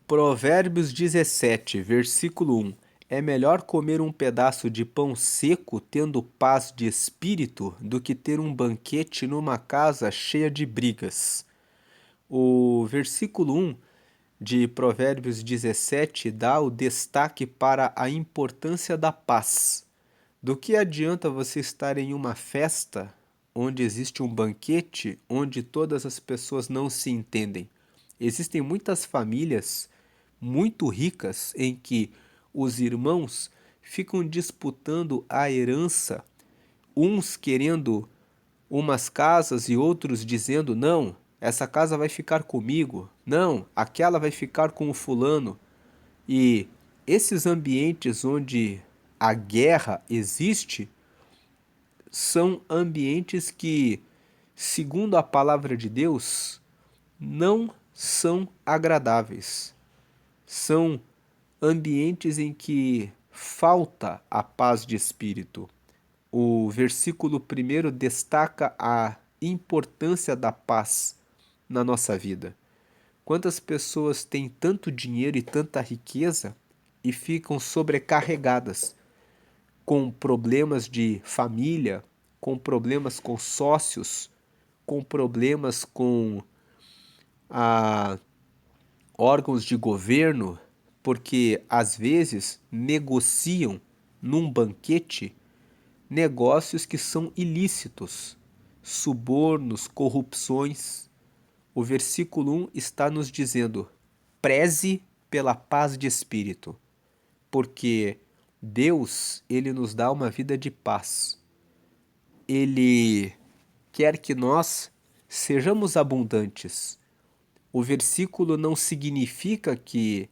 Provérbios 17, versículo 1. É melhor comer um pedaço de pão seco tendo paz de espírito do que ter um banquete numa casa cheia de brigas. O versículo 1 de Provérbios 17 dá o destaque para a importância da paz. Do que adianta você estar em uma festa onde existe um banquete onde todas as pessoas não se entendem? Existem muitas famílias muito ricas em que os irmãos ficam disputando a herança, uns querendo umas casas e outros dizendo: não, essa casa vai ficar comigo, não, aquela vai ficar com o fulano. E esses ambientes onde a guerra existe são ambientes que, segundo a palavra de Deus, não são agradáveis. São ambientes em que falta a paz de espírito. O versículo primeiro destaca a importância da paz na nossa vida. Quantas pessoas têm tanto dinheiro e tanta riqueza e ficam sobrecarregadas com problemas de família, com problemas com sócios, com problemas com a órgãos de governo, porque às vezes negociam num banquete negócios que são ilícitos, subornos, corrupções. O versículo 1 está nos dizendo: preze pela paz de espírito, porque Deus, ele nos dá uma vida de paz. Ele quer que nós sejamos abundantes. O versículo não significa que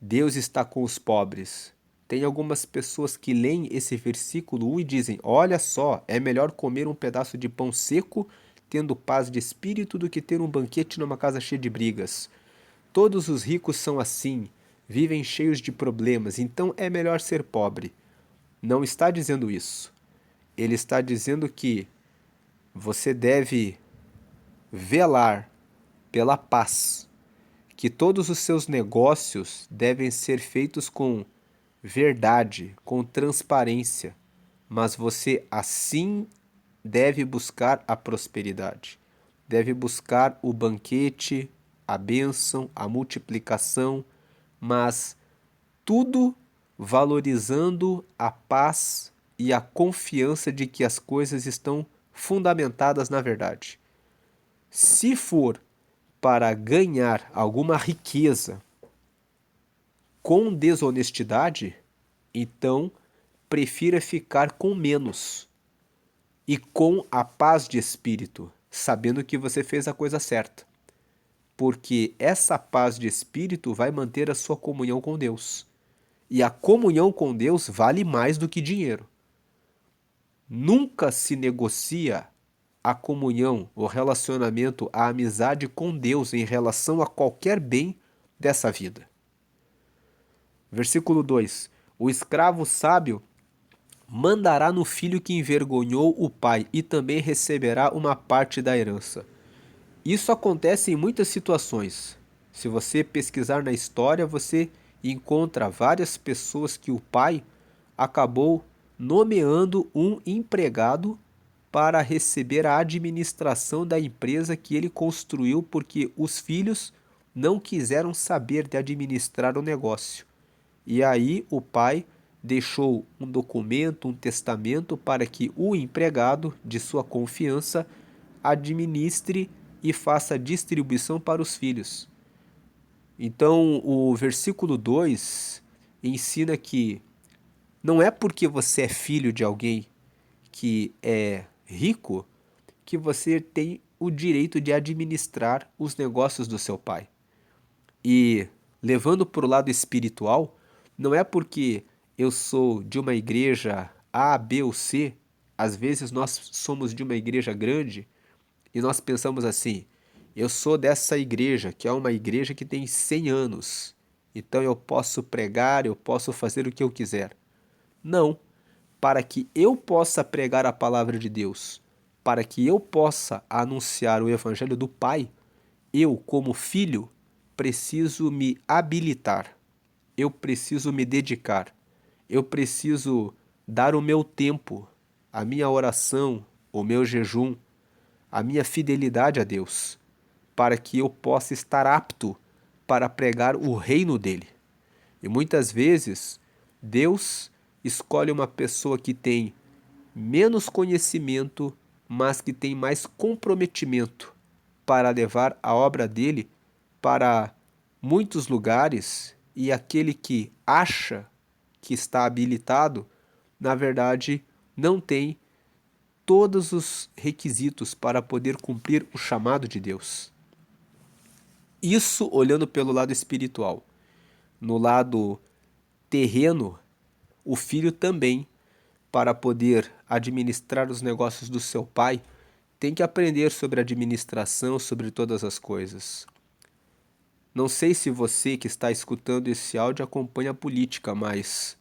Deus está com os pobres. Tem algumas pessoas que leem esse versículo 1 e dizem: olha só, é melhor comer um pedaço de pão seco, tendo paz de espírito, do que ter um banquete numa casa cheia de brigas. Todos os ricos são assim, vivem cheios de problemas, então é melhor ser pobre. Não está dizendo isso. Ele está dizendo que você deve velar pela paz, que todos os seus negócios devem ser feitos com verdade, com transparência, mas você assim deve buscar a prosperidade, deve buscar o banquete, a bênção, a multiplicação, mas tudo valorizando a paz e a confiança de que as coisas estão fundamentadas na verdade. Se for para ganhar alguma riqueza com desonestidade, então prefira ficar com menos e com a paz de espírito, sabendo que você fez a coisa certa. Porque essa paz de espírito vai manter a sua comunhão com Deus. E a comunhão com Deus vale mais do que dinheiro. Nunca se negocia a comunhão, o relacionamento, a amizade com Deus em relação a qualquer bem dessa vida. Versículo 2: o escravo sábio mandará no filho que envergonhou o pai e também receberá uma parte da herança. Isso acontece em muitas situações. Se você pesquisar na história, você encontra várias pessoas que o pai acabou nomeando um empregado para receber a administração da empresa que ele construiu porque os filhos não quiseram saber de administrar o negócio. E aí o pai deixou um documento, um testamento para que o empregado de sua confiança administre e faça distribuição para os filhos. Então, o versículo 2 ensina que não é porque você é filho de alguém que é rico que você tem o direito de administrar os negócios do seu pai. E levando para o lado espiritual, não é porque eu sou de uma igreja A, B ou C, às vezes nós somos de uma igreja grande e nós pensamos assim: eu sou dessa igreja, que é uma igreja que tem 100 anos, então eu posso pregar, eu posso fazer o que eu quiser. Não, para que eu possa pregar a palavra de Deus, para que eu possa anunciar o evangelho do Pai, eu, como filho, preciso me habilitar, eu preciso me dedicar, eu preciso dar o meu tempo, a minha oração, o meu jejum, a minha fidelidade a Deus, para que eu possa estar apto para pregar o reino dele. E muitas vezes, Deus escolhe uma pessoa que tem menos conhecimento, mas que tem mais comprometimento para levar a obra dele para muitos lugares, e aquele que acha que está habilitado, na verdade, não tem todos os requisitos para poder cumprir o chamado de Deus. Isso olhando pelo lado espiritual. No lado terreno, o filho também, para poder administrar os negócios do seu pai, tem que aprender sobre administração, sobre todas as coisas. Não sei se você que está escutando esse áudio acompanha a política, mas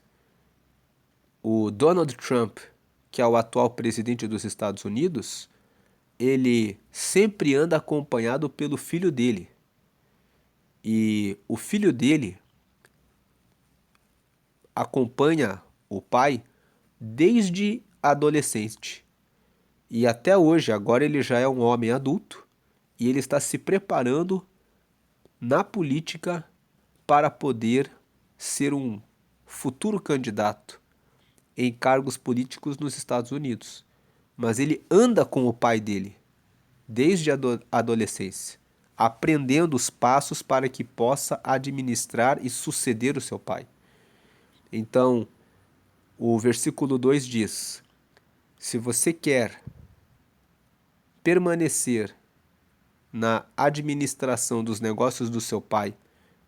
o Donald Trump, que é o atual presidente dos Estados Unidos, ele sempre anda acompanhado pelo filho dele. E o filho dele acompanha o pai desde adolescente. E até hoje, agora ele já é um homem adulto e ele está se preparando na política para poder ser um futuro candidato em cargos políticos nos Estados Unidos. Mas ele anda com o pai dele desde a adolescência, aprendendo os passos para que possa administrar e suceder o seu pai. Então, o versículo 2 diz: se você quer permanecer na administração dos negócios do seu pai,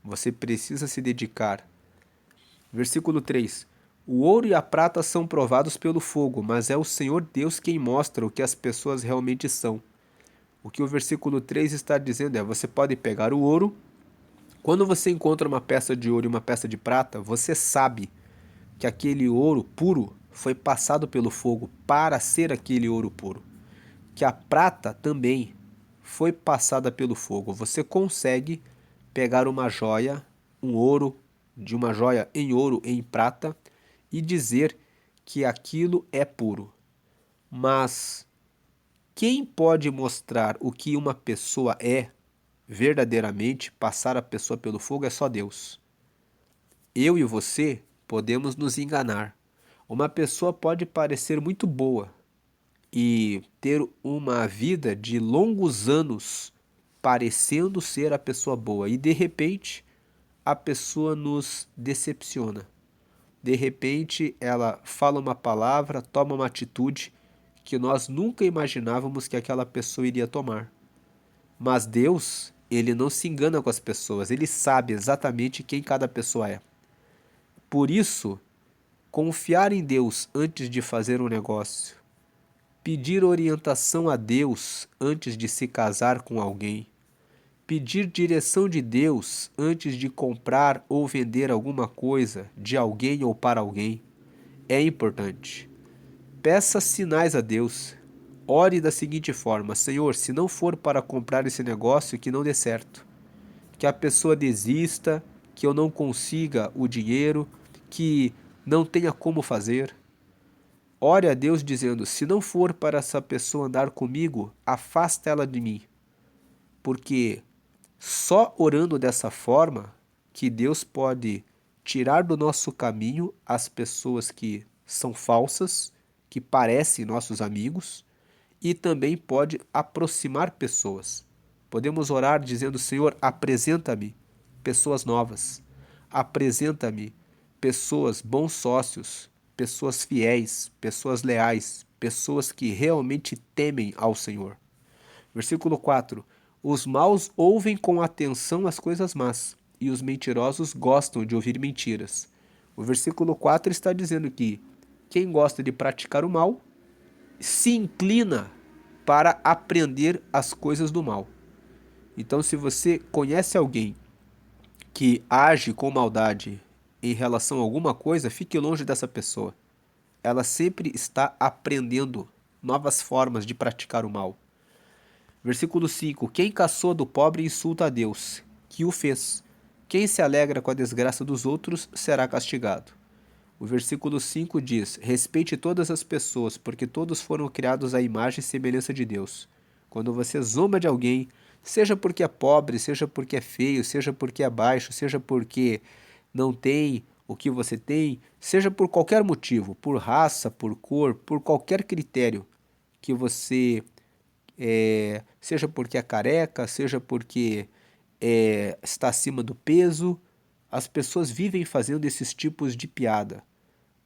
você precisa se dedicar. Versículo 3: o ouro e a prata são provados pelo fogo, mas é o Senhor Deus quem mostra o que as pessoas realmente são. O que o versículo 3 está dizendo é: você pode pegar o ouro. Quando você encontra uma peça de ouro e uma peça de prata, você sabe que aquele ouro puro foi passado pelo fogo para ser aquele ouro puro. Que a prata também foi passada pelo fogo. Você consegue pegar uma joia, um ouro, de uma joia em ouro, em prata, e dizer que aquilo é puro. Mas quem pode mostrar o que uma pessoa é verdadeiramente, passar a pessoa pelo fogo, é só Deus. Eu e você podemos nos enganar. Uma pessoa pode parecer muito boa e ter uma vida de longos anos parecendo ser a pessoa boa, e de repente a pessoa nos decepciona. De repente ela fala uma palavra, toma uma atitude que nós nunca imaginávamos que aquela pessoa iria tomar. Mas Deus, ele não se engana com as pessoas, ele sabe exatamente quem cada pessoa é. Por isso, confiar em Deus antes de fazer um negócio, pedir orientação a Deus antes de se casar com alguém, pedir direção de Deus antes de comprar ou vender alguma coisa de alguém ou para alguém, é importante. Peça sinais a Deus. Ore da seguinte forma: Senhor, se não for para comprar esse negócio, que não dê certo. Que a pessoa desista, que eu não consiga o dinheiro, que não tenha como fazer. Ore a Deus dizendo: se não for para essa pessoa andar comigo, afasta ela de mim. Porque só orando dessa forma que Deus pode tirar do nosso caminho as pessoas que são falsas, que parecem nossos amigos, e também pode aproximar pessoas. Podemos orar dizendo: Senhor, apresenta-me pessoas novas, apresenta-me pessoas, bons sócios, pessoas fiéis, pessoas leais, pessoas que realmente temem ao Senhor. Versículo 4: os maus ouvem com atenção as coisas más, e os mentirosos gostam de ouvir mentiras. O versículo 4 está dizendo que quem gosta de praticar o mal se inclina para aprender as coisas do mal. Então, se você conhece alguém que age com maldade em relação a alguma coisa, fique longe dessa pessoa. Ela sempre está aprendendo novas formas de praticar o mal. Versículo 5: quem caçoa do pobre insulta a Deus. que o fez. Quem se alegra com a desgraça dos outros será castigado. O versículo 5 diz: respeite todas as pessoas, porque todos foram criados à imagem e semelhança de Deus. Quando você zomba de alguém, seja porque é pobre, seja porque é feio, seja porque é baixo, seja porque não tem o que você tem, seja por qualquer motivo, por raça, por cor, por qualquer critério que você seja porque é careca, seja porque está acima do peso, as pessoas vivem fazendo esses tipos de piada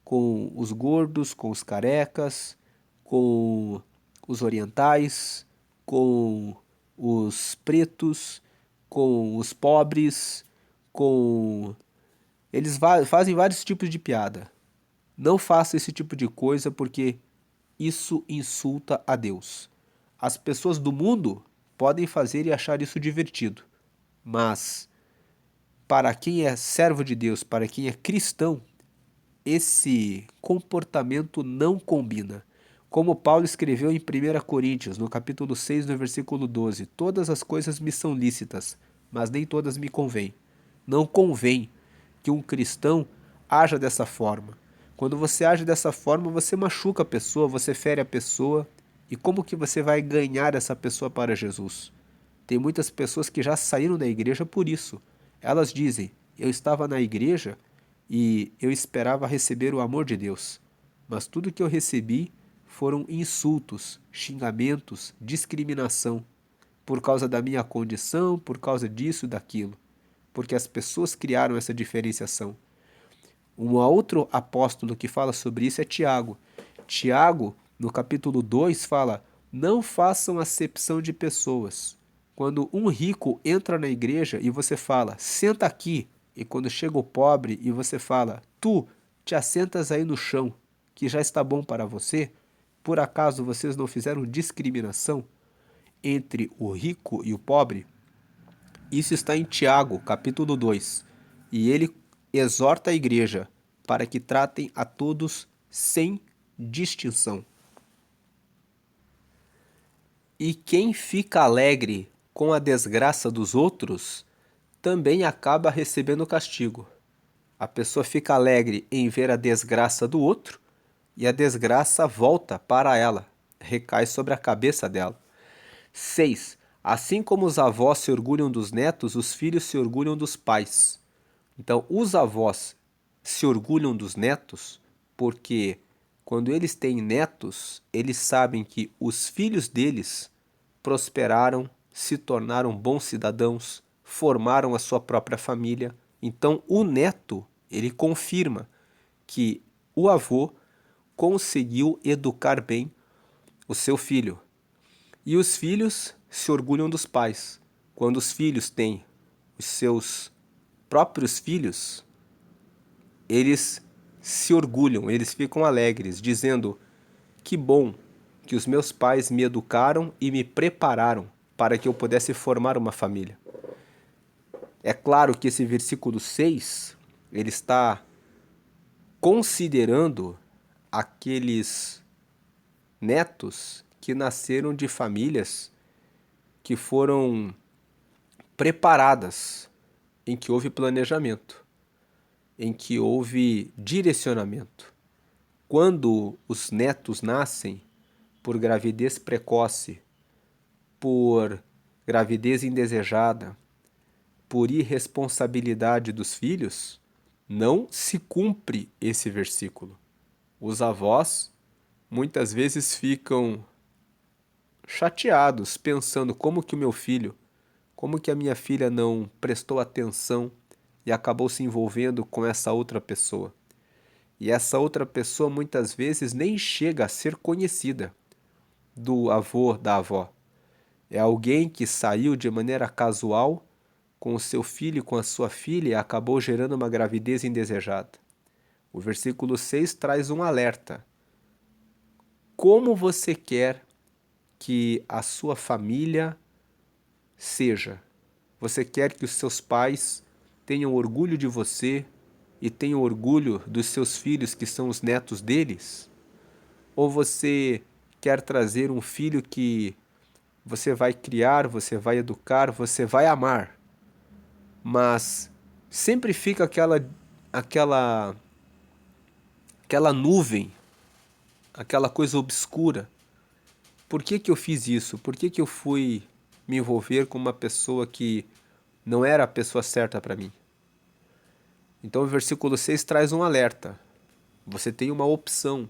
com os gordos, com os carecas, com os orientais, com os pretos, com os pobres, com... Eles fazem vários tipos de piada. Não faça esse tipo de coisa porque isso insulta a Deus. As pessoas do mundo podem fazer e achar isso divertido, mas para quem é servo de Deus, para quem é cristão, esse comportamento não combina. Como Paulo escreveu em 1 Coríntios, no capítulo 6, no versículo 12: todas as coisas me são lícitas, mas nem todas me convêm. Não convém que um cristão haja dessa forma. Quando você age dessa forma, você machuca a pessoa, você fere a pessoa. E como que você vai ganhar essa pessoa para Jesus? Tem muitas pessoas que já saíram da igreja por isso. Elas dizem: eu estava na igreja e eu esperava receber o amor de Deus, mas tudo que eu recebi foram insultos, xingamentos, discriminação, por causa da minha condição, por causa disso e daquilo, porque as pessoas criaram essa diferenciação. Um outro apóstolo que fala sobre isso é Tiago. Tiago, no capítulo 2, fala: não façam acepção de pessoas. Quando um rico entra na igreja e você fala, senta aqui, e quando chega o pobre e você fala, tu te assentas aí no chão, que já está bom para você, por acaso vocês não fizeram discriminação entre o rico e o pobre? Isso está em Tiago, capítulo 2, e ele exorta a igreja para que tratem a todos sem distinção. E quem fica alegre com a desgraça dos outros também acaba recebendo castigo. A pessoa fica alegre em ver a desgraça do outro e a desgraça volta para ela, recai sobre a cabeça dela. 6. Assim como os avós se orgulham dos netos, os filhos se orgulham dos pais. Então, os avós se orgulham dos netos porque, quando eles têm netos, eles sabem que os filhos deles prosperaram, se tornaram bons cidadãos, formaram a sua própria família. Então, o neto, ele confirma que o avô conseguiu educar bem o seu filho. E os filhos se orgulham dos pais. Quando os filhos têm os seus próprios filhos, eles se orgulham, eles ficam alegres, dizendo: que bom que os meus pais me educaram e me prepararam para que eu pudesse formar uma família. É claro que esse versículo 6, ele está considerando aqueles netos que nasceram de famílias que foram preparadas, em que houve planejamento, em que houve direcionamento. Quando os netos nascem por gravidez precoce, por gravidez indesejada, por irresponsabilidade dos filhos, não se cumpre esse versículo. Os avós muitas vezes ficam chateados, pensando como que o meu filho, como que a minha filha não prestou atenção e acabou se envolvendo com essa outra pessoa. E essa outra pessoa muitas vezes nem chega a ser conhecida do avô, da avó. É alguém que saiu de maneira casual com o seu filho e com a sua filha e acabou gerando uma gravidez indesejada. O versículo 6 traz um alerta. Como você quer que a sua família seja? Você quer que os seus pais tenham orgulho de você e tenham orgulho dos seus filhos que são os netos deles? Ou você quer trazer um filho que você vai criar, você vai educar, você vai amar, mas sempre fica aquela, aquela nuvem, aquela coisa obscura. Por que que eu fiz isso? Por que que eu fui me envolver com uma pessoa que não era a pessoa certa para mim? Então o versículo 6 traz um alerta. Você tem uma opção,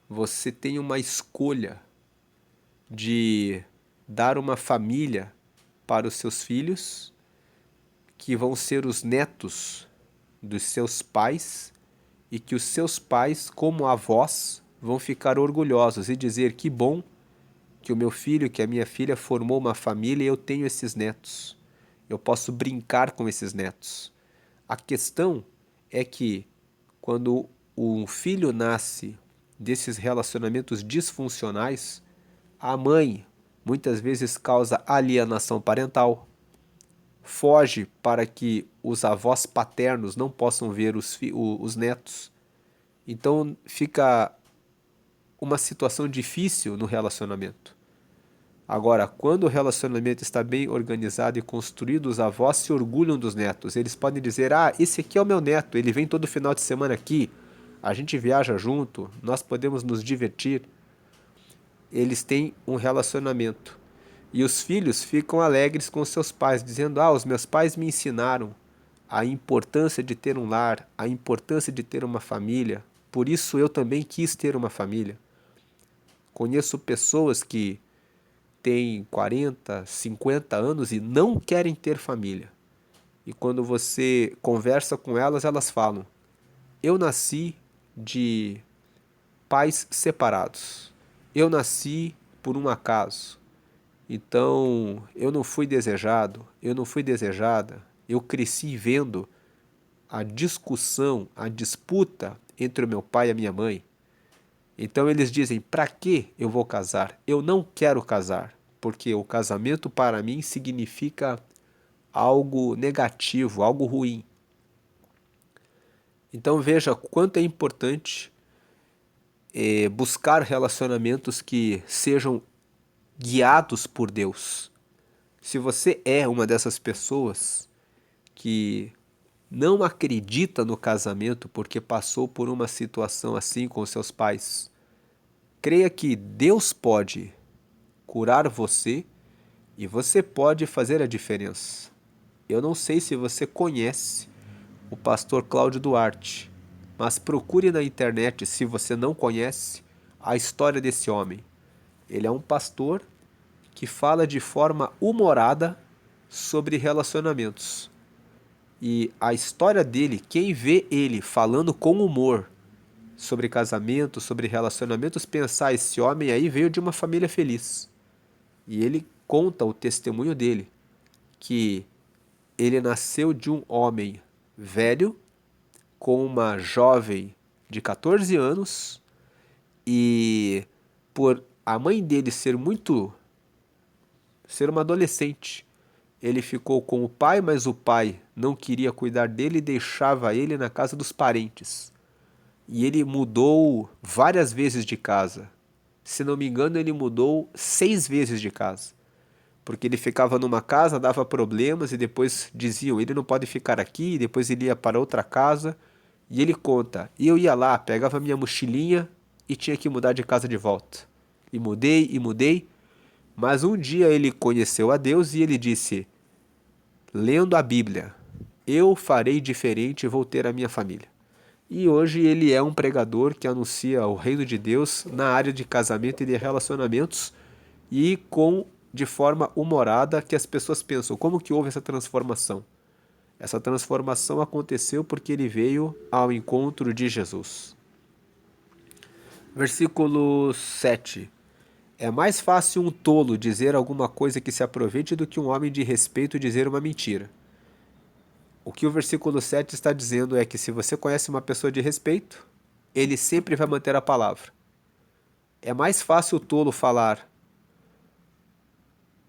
você tem uma escolha de dar uma família para os seus filhos, que vão ser os netos dos seus pais, e que os seus pais, como avós, vão ficar orgulhosos e dizer: que bom que o meu filho, que a minha filha formou uma família e eu tenho esses netos. Eu posso brincar com esses netos. A questão é que quando um filho nasce desses relacionamentos disfuncionais, a mãe muitas vezes causa alienação parental, foge para que os avós paternos não possam ver os netos. Então fica uma situação difícil no relacionamento. Agora, quando o relacionamento está bem organizado e construído, os avós se orgulham dos netos. Eles podem dizer: ah, esse aqui é o meu neto, ele vem todo final de semana aqui, a gente viaja junto, nós podemos nos divertir. Eles têm um relacionamento. E os filhos ficam alegres com seus pais, dizendo: ah, os meus pais me ensinaram a importância de ter um lar, a importância de ter uma família, por isso eu também quis ter uma família. Conheço pessoas que têm 40, 50 anos e não querem ter família. E quando você conversa com elas, elas falam: eu nasci de pais separados. Eu nasci por um acaso. Então, eu não fui desejado, eu não fui desejada. Eu cresci vendo a discussão, a disputa entre o meu pai e a minha mãe. Então eles dizem: para que eu vou casar? Eu não quero casar, porque o casamento para mim significa algo negativo, algo ruim. Então veja quanto é importante buscar relacionamentos que sejam guiados por Deus. Se você é uma dessas pessoas que não acredita no casamento porque passou por uma situação assim com seus pais, creia que Deus pode curar você e você pode fazer a diferença. Eu não sei se você conhece o pastor Cláudio Duarte, mas procure na internet, se você não conhece, a história desse homem. Ele é um pastor que fala de forma humorada sobre relacionamentos. E a história dele, quem vê ele falando com humor sobre casamento, sobre relacionamentos, pensar: esse homem aí veio de uma família feliz. E ele conta o testemunho dele, que ele nasceu de um homem velho com uma jovem de 14 anos, e por a mãe dele ser uma adolescente, ele ficou com o pai, mas o pai não queria cuidar dele e deixava ele na casa dos parentes. E ele mudou várias vezes de casa. Se não me engano, ele mudou 6 vezes de casa. Porque ele ficava numa casa, dava problemas e depois diziam: ele não pode ficar aqui, e depois ele ia para outra casa. E ele conta: e eu ia lá, pegava minha mochilinha e tinha que mudar de casa de volta. E mudei, mas um dia ele conheceu a Deus e ele disse, lendo a Bíblia: eu farei diferente e vou ter a minha família. E hoje ele é um pregador que anuncia o reino de Deus na área de casamento e de relacionamentos, e de forma humorada, que as pessoas pensam: como que houve essa transformação? Essa transformação aconteceu porque ele veio ao encontro de Jesus. Versículo 7. É mais fácil um tolo dizer alguma coisa que se aproveite do que um homem de respeito dizer uma mentira. O que o versículo 7 está dizendo é que se você conhece uma pessoa de respeito, ele sempre vai manter a palavra. É mais fácil o tolo falar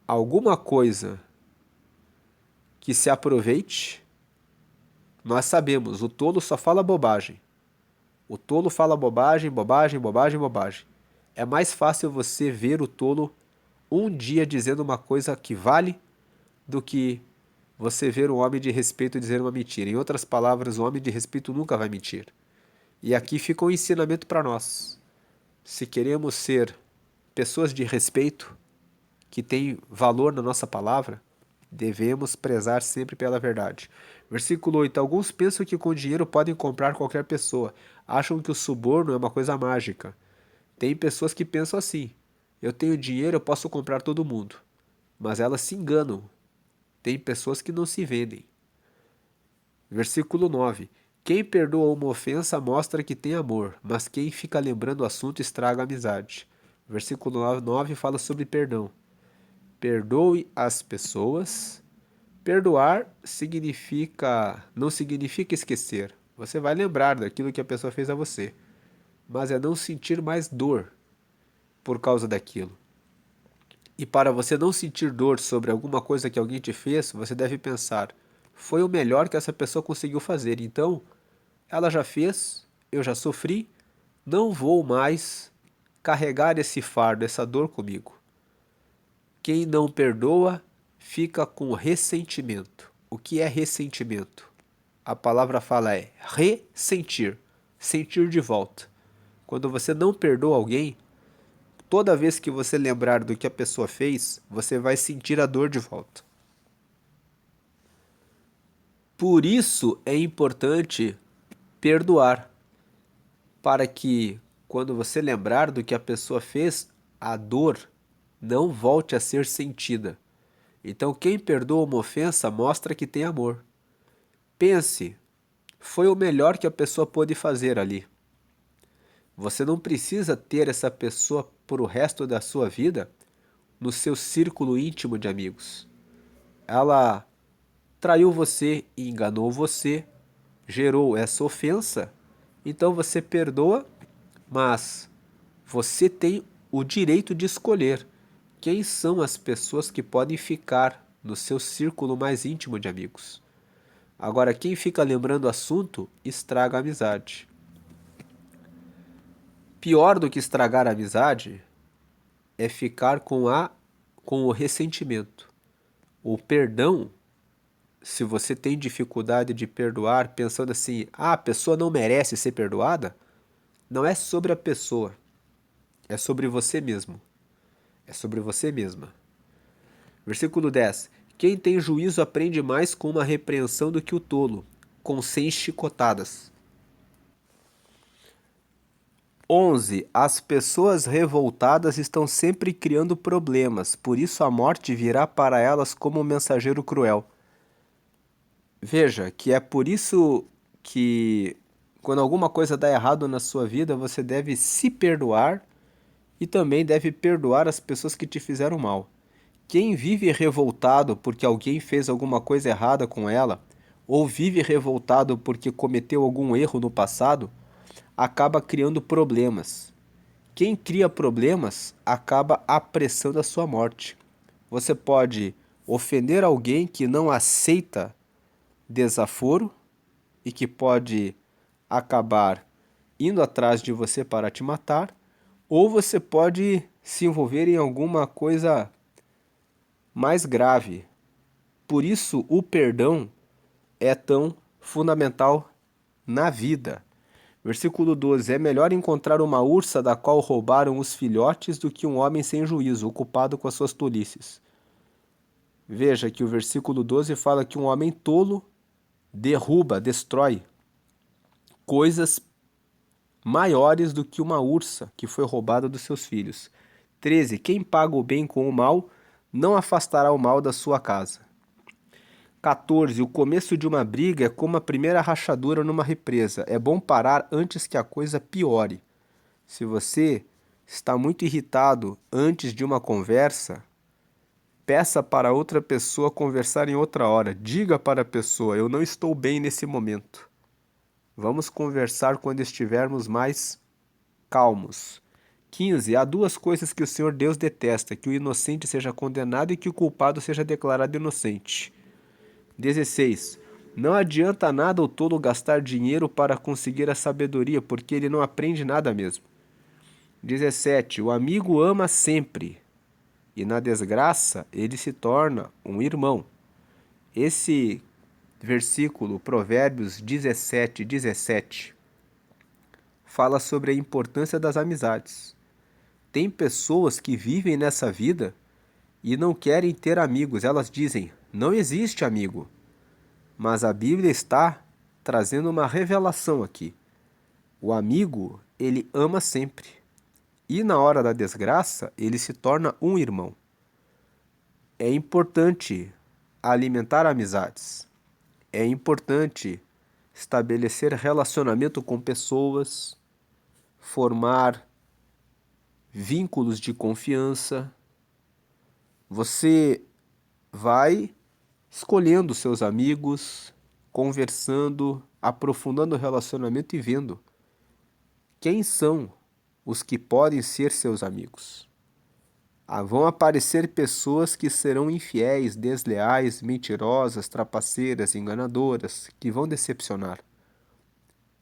alguma coisa que se aproveite. Nós sabemos, o tolo só fala bobagem. O tolo fala bobagem, bobagem, bobagem, bobagem. É mais fácil você ver o tolo um dia dizendo uma coisa que vale do que você ver um homem de respeito dizer uma mentira. Em outras palavras, o homem de respeito nunca vai mentir. E aqui fica um ensinamento para nós. Se queremos ser pessoas de respeito, que têm valor na nossa palavra, devemos prezar sempre pela verdade. Versículo 8. Alguns pensam que com dinheiro podem comprar qualquer pessoa. Acham que o suborno é uma coisa mágica. Tem pessoas que pensam assim: eu tenho dinheiro, eu posso comprar todo mundo. Mas elas se enganam. Tem pessoas que não se vendem. Versículo 9. Quem perdoa uma ofensa mostra que tem amor, mas quem fica lembrando o assunto estraga a amizade. Versículo 9 fala sobre perdão. Perdoe as pessoas. Perdoar não significa esquecer. Você vai lembrar daquilo que a pessoa fez a você, mas é não sentir mais dor por causa daquilo. E para você não sentir dor sobre alguma coisa que alguém te fez, você deve pensar: foi o melhor que essa pessoa conseguiu fazer, então ela já fez, eu já sofri, não vou mais carregar esse fardo, essa dor comigo. Quem não perdoa fica com ressentimento. O que é ressentimento? A palavra fala é ressentir, sentir de volta. Quando você não perdoa alguém, toda vez que você lembrar do que a pessoa fez, você vai sentir a dor de volta. Por isso é importante perdoar, para que quando você lembrar do que a pessoa fez, a dor não volte a ser sentida. Então, quem perdoa uma ofensa mostra que tem amor. Pense, foi o melhor que a pessoa pôde fazer ali. Você não precisa ter essa pessoa por o resto da sua vida no seu círculo íntimo de amigos. Ela traiu você e enganou você, gerou essa ofensa, então você perdoa, mas você tem o direito de escolher quem são as pessoas que podem ficar no seu círculo mais íntimo de amigos. Agora, quem fica lembrando o assunto, estraga a amizade. Pior do que estragar a amizade é ficar com o ressentimento. O perdão, se você tem dificuldade de perdoar, pensando assim: a pessoa não merece ser perdoada, não é sobre a pessoa, é sobre você mesmo. É sobre você mesma. Versículo 10. Quem tem juízo aprende mais com uma repreensão do que o tolo, com 100 chicotadas. 11. As pessoas revoltadas estão sempre criando problemas, por isso a morte virá para elas como um mensageiro cruel. Veja que é por isso que quando alguma coisa dá errado na sua vida, você deve se perdoar e também deve perdoar as pessoas que te fizeram mal. Quem vive revoltado porque alguém fez alguma coisa errada com ela, ou vive revoltado porque cometeu algum erro no passado, acaba criando problemas. Quem cria problemas acaba apressando a sua morte. Você pode ofender alguém que não aceita desaforo e que pode acabar indo atrás de você para te matar, ou você pode se envolver em alguma coisa mais grave. Por isso, o perdão é tão fundamental na vida. Versículo 12. É melhor encontrar uma ursa da qual roubaram os filhotes do que um homem sem juízo, ocupado com as suas tolices. Veja que o versículo 12 fala que um homem tolo derruba, destrói coisas maiores do que uma ursa que foi roubada dos seus filhos. 13. Quem paga o bem com o mal não afastará o mal da sua casa. 14. O começo de uma briga é como a primeira rachadura numa represa. É bom parar antes que a coisa piore. Se você está muito irritado antes de uma conversa, peça para outra pessoa conversar em outra hora. Diga para a pessoa: eu não estou bem nesse momento. Vamos conversar quando estivermos mais calmos. 15. Há duas coisas que o Senhor Deus detesta: que o inocente seja condenado e que o culpado seja declarado inocente. 16. Não adianta nada o tolo gastar dinheiro para conseguir a sabedoria, porque ele não aprende nada mesmo. 17. O amigo ama sempre, e na desgraça ele se torna um irmão. Esse versículo, Provérbios 17:17, fala sobre a importância das amizades. Tem pessoas que vivem nessa vida e não querem ter amigos. Elas dizem, não existe amigo. Mas a Bíblia está trazendo uma revelação aqui. O amigo, ele ama sempre. E na hora da desgraça, ele se torna um irmão. É importante alimentar amizades. É importante estabelecer relacionamento com pessoas, formar vínculos de confiança. Você vai escolhendo seus amigos, conversando, aprofundando o relacionamento e vendo quem são os que podem ser seus amigos. Vão aparecer pessoas que serão infiéis, desleais, mentirosas, trapaceiras, enganadoras, que vão decepcionar.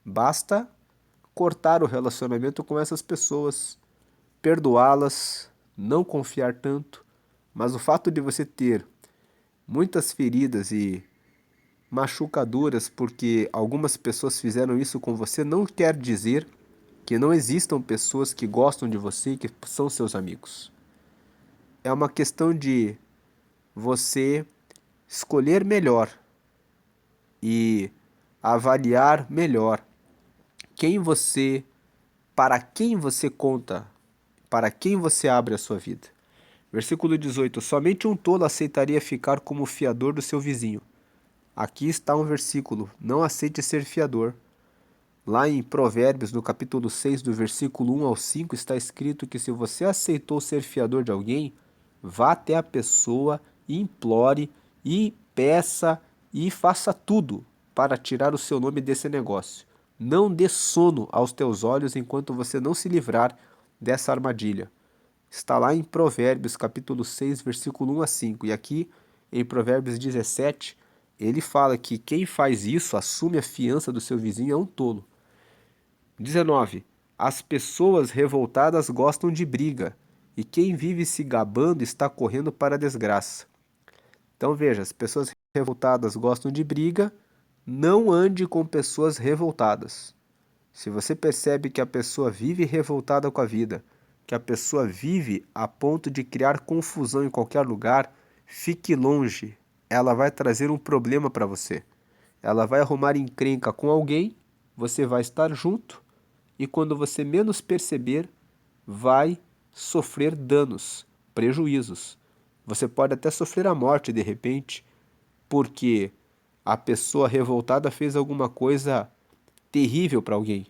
Basta cortar o relacionamento com essas pessoas, perdoá-las, não confiar tanto, mas o fato de você ter muitas feridas e machucaduras porque algumas pessoas fizeram isso com você não quer dizer que não existam pessoas que gostam de você e que são seus amigos. É uma questão de você escolher melhor e avaliar melhor para quem você conta, para quem você abre a sua vida. Versículo 18. Somente um tolo aceitaria ficar como fiador do seu vizinho. Aqui está um versículo. Não aceite ser fiador. Lá em Provérbios, no capítulo 6, do versículo 1 ao 5, está escrito que se você aceitou ser fiador de alguém, vá até a pessoa e implore e peça e faça tudo para tirar o seu nome desse negócio. Não dê sono aos teus olhos enquanto você não se livrar dessa armadilha. Está lá em Provérbios, capítulo 6, versículo 1 a 5. E aqui, em Provérbios 17, ele fala que quem faz isso, assume a fiança do seu vizinho, é um tolo. 19. As pessoas revoltadas gostam de briga, e quem vive se gabando está correndo para a desgraça. Então veja, as pessoas revoltadas gostam de briga, não ande com pessoas revoltadas. Se você percebe que a pessoa vive revoltada com a vida, que a pessoa vive a ponto de criar confusão em qualquer lugar, fique longe. Ela vai trazer um problema para você. Ela vai arrumar encrenca com alguém, você vai estar junto e quando você menos perceber, vai sofrer danos, prejuízos. Você pode até sofrer a morte de repente, porque a pessoa revoltada fez alguma coisa terrível para alguém.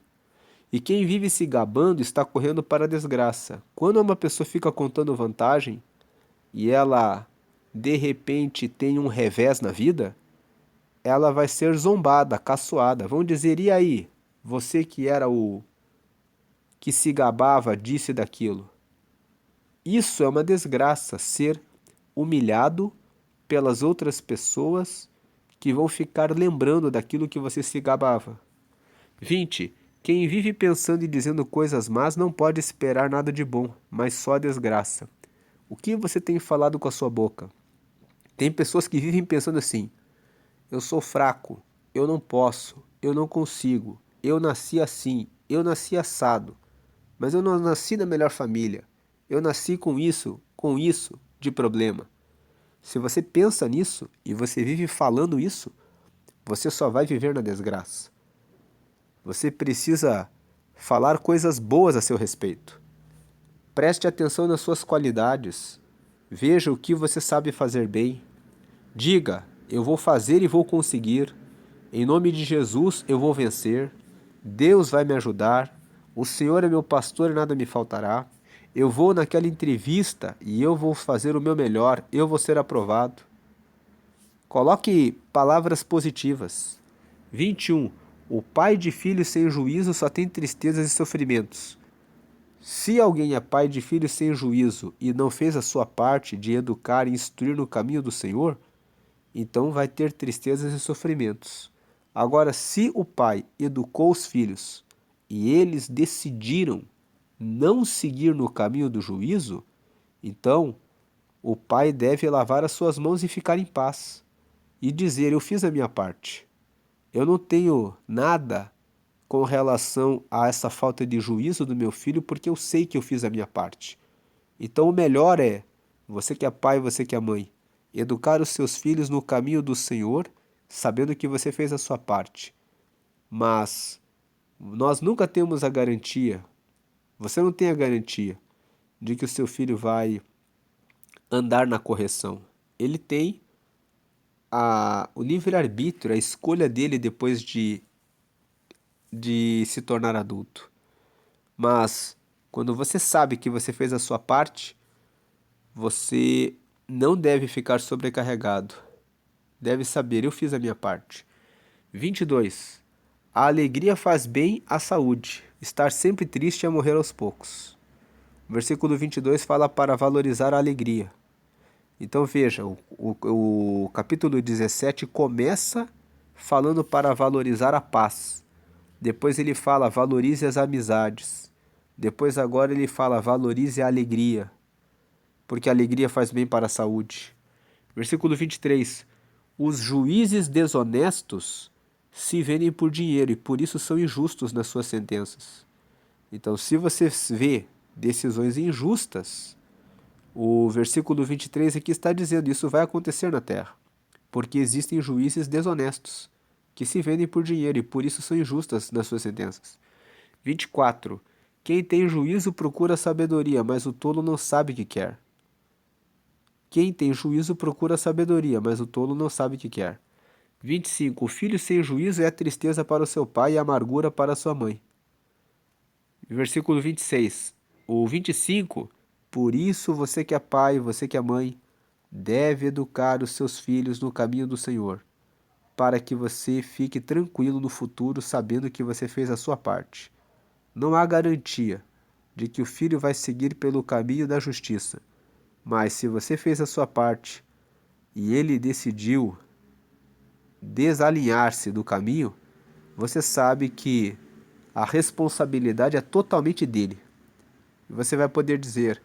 E quem vive se gabando está correndo para a desgraça. Quando uma pessoa fica contando vantagem e ela de repente tem um revés na vida, ela vai ser zombada, caçoada. Vão dizer, e aí? Você que era o que se gabava disso e daquilo. Isso é uma desgraça, ser humilhado pelas outras pessoas que vão ficar lembrando daquilo que você se gabava. 20. Quem vive pensando e dizendo coisas más não pode esperar nada de bom, mas só desgraça. O que você tem falado com a sua boca? Tem pessoas que vivem pensando assim, eu sou fraco, eu não posso, eu não consigo, eu nasci assim, eu nasci assado, mas eu não nasci na melhor família, eu nasci com isso de problema. Se você pensa nisso e você vive falando isso, você só vai viver na desgraça. Você precisa falar coisas boas a seu respeito. Preste atenção nas suas qualidades. Veja o que você sabe fazer bem. Diga, eu vou fazer e vou conseguir. Em nome de Jesus eu vou vencer. Deus vai me ajudar. O Senhor é meu pastor e nada me faltará. Eu vou naquela entrevista e eu vou fazer o meu melhor. Eu vou ser aprovado. Coloque palavras positivas. 21. O pai de filhos sem juízo só tem tristezas e sofrimentos. Se alguém é pai de filhos sem juízo e não fez a sua parte de educar e instruir no caminho do Senhor, então vai ter tristezas e sofrimentos. Agora, se o pai educou os filhos e eles decidiram não seguir no caminho do juízo, então o pai deve lavar as suas mãos e ficar em paz. e dizer: eu fiz a minha parte. Eu não tenho nada com relação a essa falta de juízo do meu filho, porque eu sei que eu fiz a minha parte. Então o melhor é, você que é pai, você que é mãe, educar os seus filhos no caminho do Senhor, sabendo que você fez a sua parte. Mas nós nunca temos a garantia, você não tem a garantia de que o seu filho vai andar na correção. Ele tem o livre-arbítrio, a escolha dele depois de se tornar adulto. Mas quando você sabe que você fez a sua parte, você não deve ficar sobrecarregado. Deve saber, eu fiz a minha parte. 22. A alegria faz bem à saúde. Estar sempre triste é morrer aos poucos. O versículo 22 fala para valorizar a alegria. Então veja, o capítulo 17 começa falando para valorizar a paz. Depois ele fala valorize as amizades. Depois agora ele fala valorize a alegria, porque a alegria faz bem para a saúde. Versículo 23. Os juízes desonestos se vendem por dinheiro e por isso são injustos nas suas sentenças. Então, se você vê decisões injustas, o versículo 23 aqui está dizendo isso vai acontecer na terra, porque existem juízes desonestos que se vendem por dinheiro e por isso são injustas nas suas sentenças. 24. Quem tem juízo procura sabedoria, mas o tolo não sabe o que quer. Quem tem juízo procura sabedoria, mas o tolo não sabe o que quer. 25. O filho sem juízo é tristeza para o seu pai e amargura para sua mãe. Versículo 26. O 25. Por isso você que é pai, você que é mãe, deve educar os seus filhos no caminho do Senhor, para que você fique tranquilo no futuro sabendo que você fez a sua parte. Não há garantia de que o filho vai seguir pelo caminho da justiça, mas se você fez a sua parte e ele decidiu desalinhar-se do caminho, você sabe que a responsabilidade é totalmente dele. E você vai poder dizer: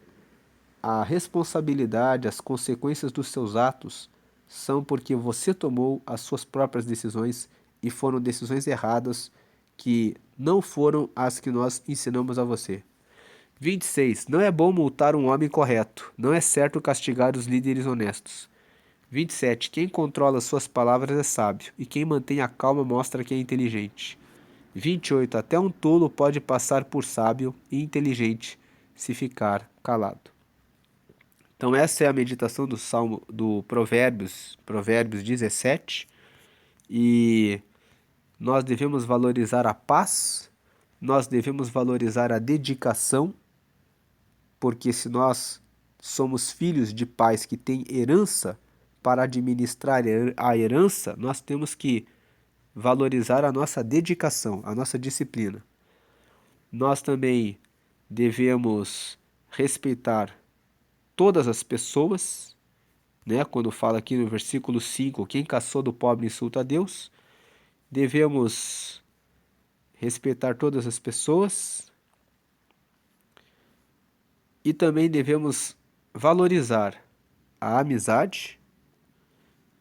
a responsabilidade, as consequências dos seus atos são porque você tomou as suas próprias decisões e foram decisões erradas que não foram as que nós ensinamos a você. 26. Não é bom multar um homem correto, não é certo castigar os líderes honestos. 27. Quem controla suas palavras é sábio, e quem mantém a calma mostra que é inteligente. 28. Até um tolo pode passar por sábio e inteligente se ficar calado. Então essa é a meditação do Salmo do Provérbios 17, e nós devemos valorizar a paz, nós devemos valorizar a dedicação, porque se nós somos filhos de pais que têm herança, para administrar a herança, nós temos que valorizar a nossa dedicação, a nossa disciplina. Nós também devemos respeitar todas as pessoas, né? Quando fala aqui no versículo 5, quem caçou do pobre insulta a Deus. Devemos respeitar todas as pessoas e também devemos valorizar a amizade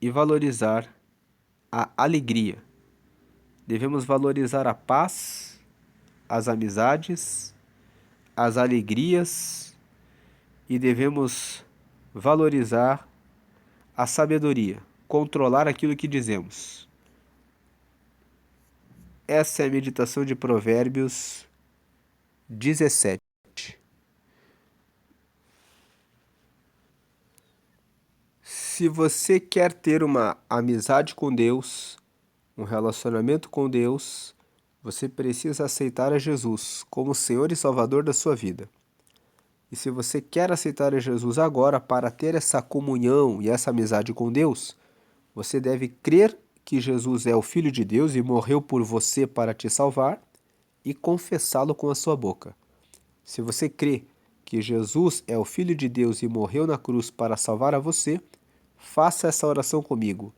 e valorizar a alegria. Devemos valorizar a paz, as amizades, as alegrias e devemos valorizar a sabedoria, controlar aquilo que dizemos. Essa é a meditação de Provérbios 17. Se você quer ter uma amizade com Deus, um relacionamento com Deus, você precisa aceitar a Jesus como Senhor e Salvador da sua vida. E se você quer aceitar a Jesus agora para ter essa comunhão e essa amizade com Deus, você deve crer que Jesus é o Filho de Deus e morreu por você para te salvar e confessá-lo com a sua boca. Se você crê que Jesus é o Filho de Deus e morreu na cruz para salvar a você, faça essa oração comigo.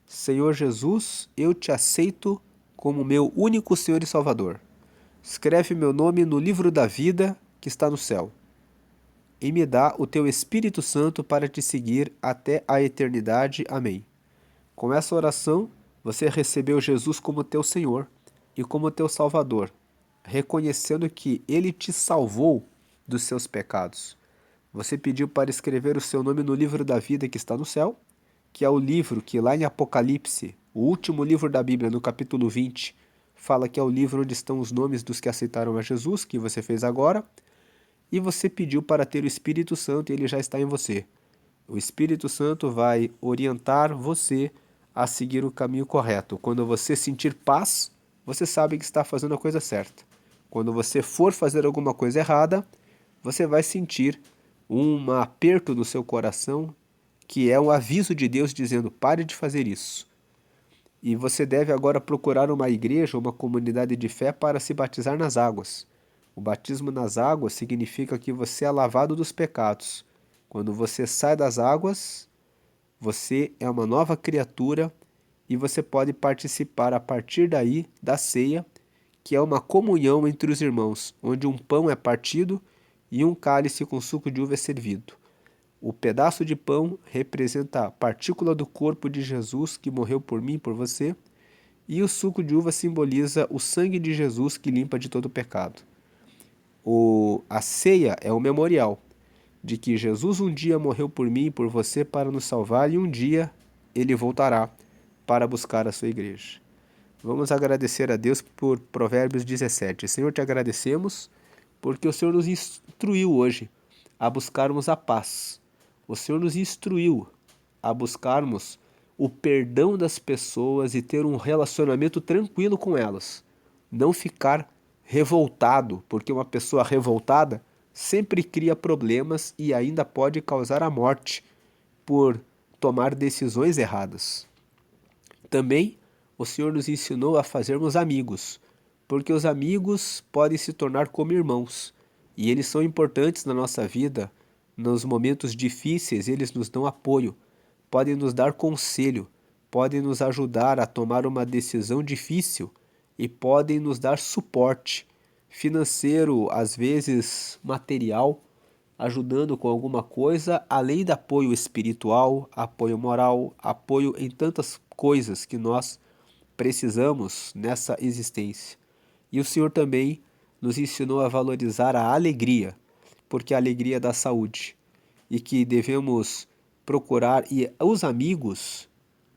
Senhor Jesus, eu te aceito como meu único Senhor e Salvador. Escreve meu nome no livro da vida que está no céu. E me dá o teu Espírito Santo para te seguir até a eternidade. Amém. Com essa oração, você recebeu Jesus como teu Senhor e como teu Salvador, reconhecendo que Ele te salvou dos seus pecados. Você pediu para escrever o seu nome no livro da vida que está no céu, que é o livro que lá em Apocalipse, o último livro da Bíblia, no capítulo 20, fala que é o livro onde estão os nomes dos que aceitaram a Jesus, que você fez agora, e você pediu para ter o Espírito Santo e ele já está em você. O Espírito Santo vai orientar você a seguir o caminho correto. Quando você sentir paz, você sabe que está fazendo a coisa certa. Quando você for fazer alguma coisa errada, você vai sentir um aperto no seu coração, que é um aviso de Deus dizendo: pare de fazer isso. E você deve agora procurar uma igreja, uma comunidade de fé para se batizar nas águas. O batismo nas águas significa que você é lavado dos pecados. Quando você sai das águas, você é uma nova criatura e você pode participar a partir daí da ceia, que é uma comunhão entre os irmãos, onde um pão é partido e um cálice com suco de uva é servido. O pedaço de pão representa a partícula do corpo de Jesus que morreu por mim e por você, e o suco de uva simboliza o sangue de Jesus que limpa de todo pecado. A ceia é o memorial de que Jesus um dia morreu por mim e por você para nos salvar, e um dia ele voltará para buscar a sua igreja. Vamos agradecer a Deus por Provérbios 17. Senhor, te agradecemos porque o Senhor nos instruiu hoje a buscarmos a paz. O Senhor nos instruiu a buscarmos o perdão das pessoas e ter um relacionamento tranquilo com elas. Não ficar revoltado, porque uma pessoa revoltada sempre cria problemas e ainda pode causar a morte por tomar decisões erradas. Também o Senhor nos ensinou a fazermos amigos, porque os amigos podem se tornar como irmãos, e eles são importantes na nossa vida. Nos momentos difíceis, eles nos dão apoio, podem nos dar conselho, podem nos ajudar a tomar uma decisão difícil e podem nos dar suporte financeiro, às vezes material, ajudando com alguma coisa, além do apoio espiritual, apoio moral, apoio em tantas coisas que nós precisamos nessa existência. E o Senhor também nos ensinou a valorizar a alegria, porque a alegria dá saúde, e que devemos procurar, e os amigos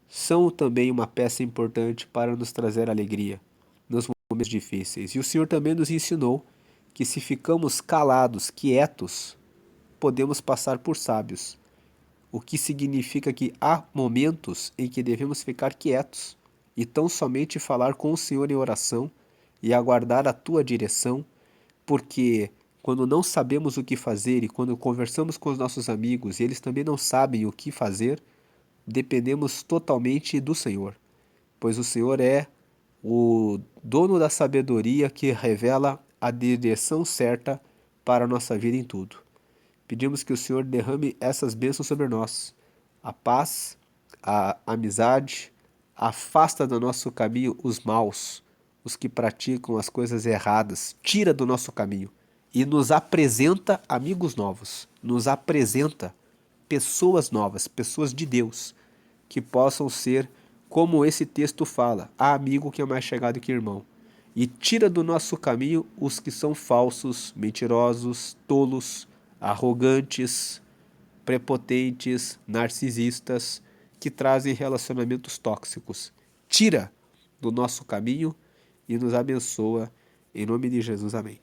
são também uma peça importante para nos trazer alegria nos momentos difíceis. E o Senhor também nos ensinou que se ficamos calados, quietos, podemos passar por sábios, o que significa que há momentos em que devemos ficar quietos e tão somente falar com o Senhor em oração e aguardar a tua direção, porque quando não sabemos o que fazer e quando conversamos com os nossos amigos e eles também não sabem o que fazer, dependemos totalmente do Senhor, pois o Senhor é o dono da sabedoria que revela a direção certa para a nossa vida em tudo. Pedimos que o Senhor derrame essas bênçãos sobre nós. A paz, a amizade, afasta do nosso caminho os maus, os que praticam as coisas erradas, tira do nosso caminho e nos apresenta amigos novos, nos apresenta pessoas novas, pessoas de Deus, que possam ser como esse texto fala: há amigo que é mais chegado que irmão. E tira do nosso caminho os que são falsos, mentirosos, tolos, arrogantes, prepotentes, narcisistas, que trazem relacionamentos tóxicos. Tira do nosso caminho e nos abençoa. Em nome de Jesus, amém.